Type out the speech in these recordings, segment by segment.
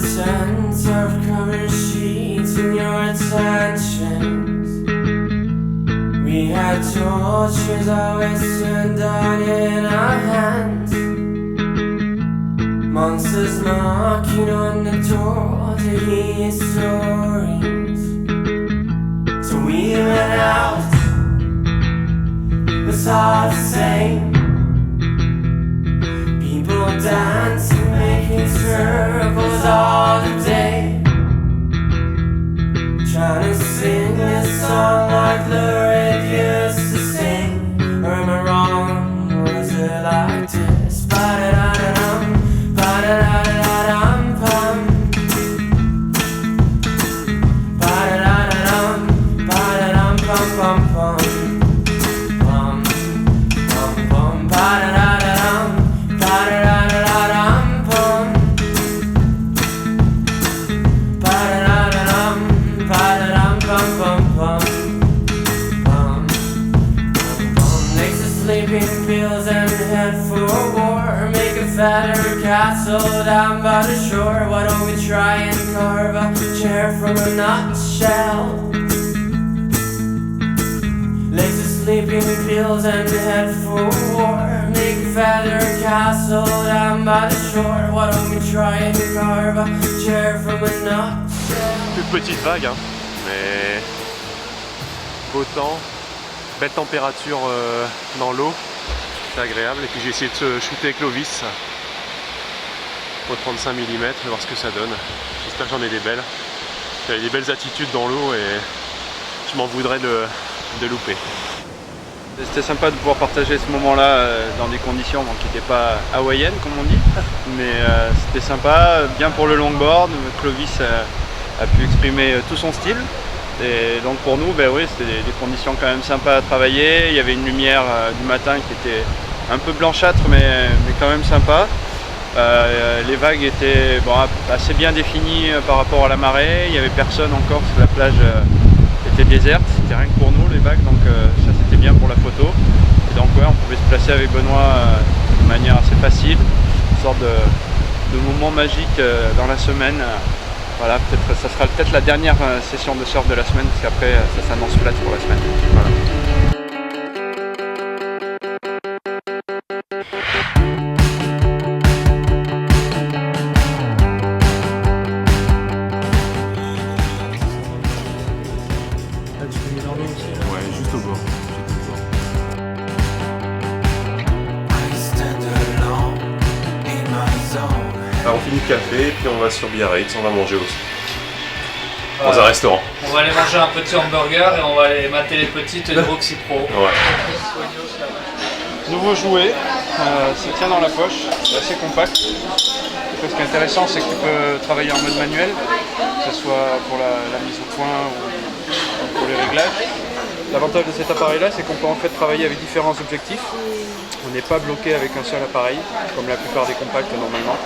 pretense of cover sheets and your attentions. We had torches always turned on in our hands. Monsters knocking on the door to hear stories. So we went out, it's all the same. People dancing, making circles all the day, trying to sing this song like Lorette used to sing. Or am I wrong? Was it like this? Ba-da-da-da-dum, ba-da-da-da-dum, pum. Ba-da-da-da-dum, ba-da-dum, pum, pum, pum. Pum, pum, pum, ba-da-da-da-dum. Sleeping pills and head for war. Make a fatter castle down by the shore. Why don't we try and carve a chair from a nutshell? Lace the sleeping pills and head for war. Make a fatter castle down by the shore. Why don't we try and carve a chair from a nutshell? Toute petite vague, hein, mais beau temps. Belle température dans l'eau, c'est agréable. Et puis j'ai essayé de shooter avec Clovis au 35 mm, voir ce que ça donne. J'espère que j'en ai des belles. J'avais des belles attitudes dans l'eau et je m'en voudrais de louper. C'était sympa de pouvoir partager ce moment-là dans des conditions qui n'étaient pas hawaïennes comme on dit. Mais c'était sympa, bien pour le longboard. Clovis a pu exprimer tout son style. Et donc pour nous, ben oui, c'était des conditions quand même sympas à travailler. Il y avait une lumière du matin qui était un peu blanchâtre, mais quand même sympa. Les vagues étaient assez bien définies par rapport à la marée. Il n'y avait personne encore, la plage était déserte. C'était rien que pour nous les vagues, donc ça c'était bien pour la photo. Et donc ouais, on pouvait se placer avec Benoît de manière assez facile. Une sorte de moment magique dans la semaine. Voilà, ça sera peut-être la dernière session de surf de la semaine, parce qu'après ça s'annonce plate pour la semaine. Voilà. Là, tu peux m'énormer aussi. Ouais, juste au bord. Alors on finit le café et puis on va sur Biarritz, on va manger aussi. Dans un restaurant. On va aller manger un petit hamburger et on va aller mater les petites de Roxy Pro. Ouais. Nouveau jouet, ça tient dans la poche, c'est assez compact. Ce qui est intéressant, c'est que tu peux travailler en mode manuel, que ce soit pour la mise au point ou pour les réglages. L'avantage de cet appareil-là, c'est qu'on peut en fait travailler avec différents objectifs. On n'est pas bloqué avec un seul appareil, comme la plupart des compacts normalement.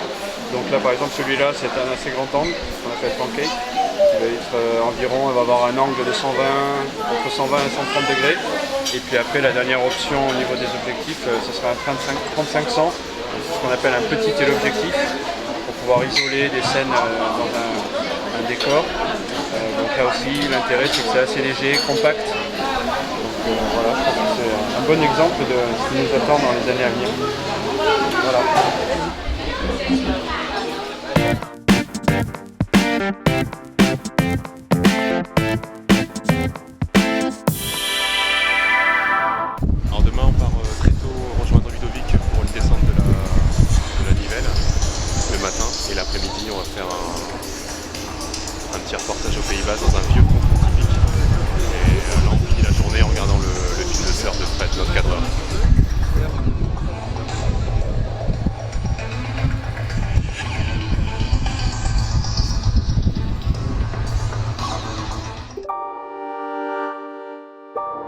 Donc là par exemple celui-là c'est un assez grand angle, qu'on appelle pancake. Il va être environ, il va avoir un angle de 120, entre 120 et 130 degrés. Et puis après la dernière option au niveau des objectifs, ce sera un 35-100, ce qu'on appelle un petit téléobjectif, pour pouvoir isoler des scènes dans un décor. Donc là aussi l'intérêt c'est que c'est assez léger, compact. Donc voilà, je pense que c'est un bon exemple de ce qui nous attend dans les années à venir. Voilà. Alors demain on part très tôt rejoindre Ludovic pour une descente de la Nivelle le matin, et l'après-midi on va faire un petit reportage aux Pays-Bas dans un vieux